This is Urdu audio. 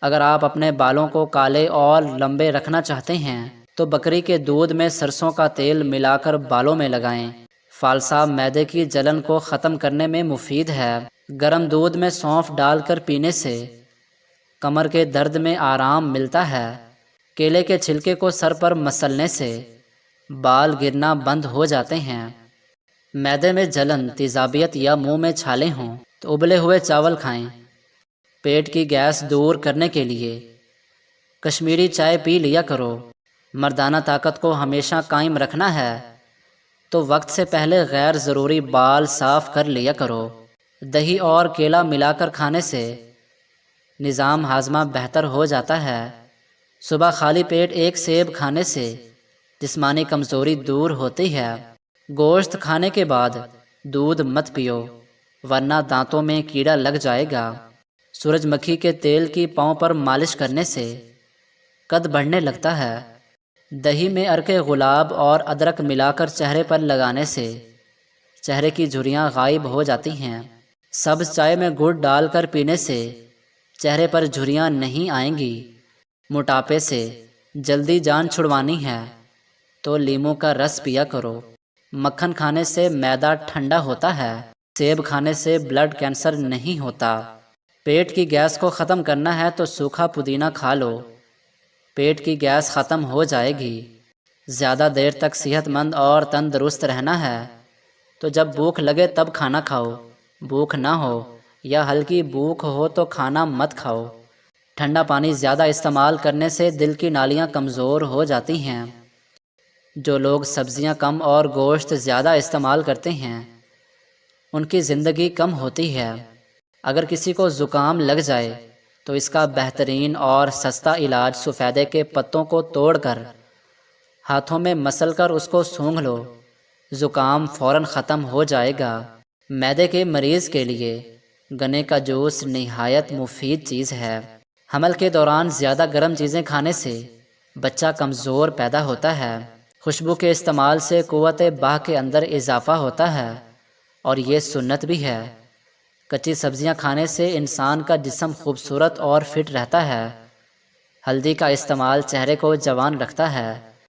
اگر آپ اپنے بالوں کو کالے اور لمبے رکھنا چاہتے ہیں تو بکری کے دودھ میں سرسوں کا تیل ملا کر بالوں میں لگائیں۔ فالسا معدے کی جلن کو ختم کرنے میں مفید ہے۔ گرم دودھ میں سونف ڈال کر پینے سے کمر کے درد میں آرام ملتا ہے۔ کیلے کے چھلکے کو سر پر مسلنے سے بال گرنا بند ہو جاتے ہیں۔ معدے میں جلن، تیزابیت یا منہ میں چھالے ہوں تو ابلے ہوئے چاول کھائیں۔ پیٹ کی گیس دور کرنے کے لیے کشمیری چائے پی لیا کرو۔ مردانہ طاقت کو ہمیشہ قائم رکھنا ہے تو وقت سے پہلے غیر ضروری بال صاف کر لیا کرو۔ دہی اور کیلا ملا کر کھانے سے نظام ہاضمہ بہتر ہو جاتا ہے۔ صبح خالی پیٹ ایک سیب کھانے سے جسمانی کمزوری دور ہوتی ہے۔ گوشت کھانے کے بعد دودھ مت پیو ورنہ دانتوں میں کیڑا لگ جائے گا۔ سورج مکھی کے تیل کی پاؤں پر مالش کرنے سے قد بڑھنے لگتا ہے۔ دہی میں عرق گلاب اور ادرک ملا کر چہرے پر لگانے سے چہرے کی جھریاں غائب ہو جاتی ہیں۔ سبز چائے میں گڑ ڈال کر پینے سے چہرے پر جھریاں نہیں آئیں گی۔ موٹاپے سے جلدی جان چھڑوانی ہے تو لیموں کا رس پیا کرو۔ مکھن کھانے سے معدہ ٹھنڈا ہوتا ہے۔ سیب کھانے سے بلڈ کینسر نہیں ہوتا۔ پیٹ کی گیس کو ختم کرنا ہے تو سوکھا پودینہ کھا لو، پیٹ کی گیس ختم ہو جائے گی۔ زیادہ دیر تک صحت مند اور تندرست رہنا ہے تو جب بھوک لگے تب کھانا کھاؤ، بھوک نہ ہو یا ہلکی بھوک ہو تو کھانا مت کھاؤ۔ ٹھنڈا پانی زیادہ استعمال کرنے سے دل کی نالیاں کمزور ہو جاتی ہیں۔ جو لوگ سبزیاں کم اور گوشت زیادہ استعمال کرتے ہیں ان کی زندگی کم ہوتی ہے۔ اگر کسی کو زکام لگ جائے تو اس کا بہترین اور سستا علاج سفیدے کے پتوں کو توڑ کر ہاتھوں میں مسل کر اس کو سونگھ لو، زکام فوراً ختم ہو جائے گا۔ معدے کے مریض کے لیے گنے کا جوس نہایت مفید چیز ہے۔ حمل کے دوران زیادہ گرم چیزیں کھانے سے بچہ کمزور پیدا ہوتا ہے۔ خوشبو کے استعمال سے قوت بہہ کے اندر اضافہ ہوتا ہے اور یہ سنت بھی ہے۔ کچی سبزیاں کھانے سے انسان کا جسم خوبصورت اور فٹ رہتا ہے۔ ہلدی کا استعمال چہرے کو جوان رکھتا ہے۔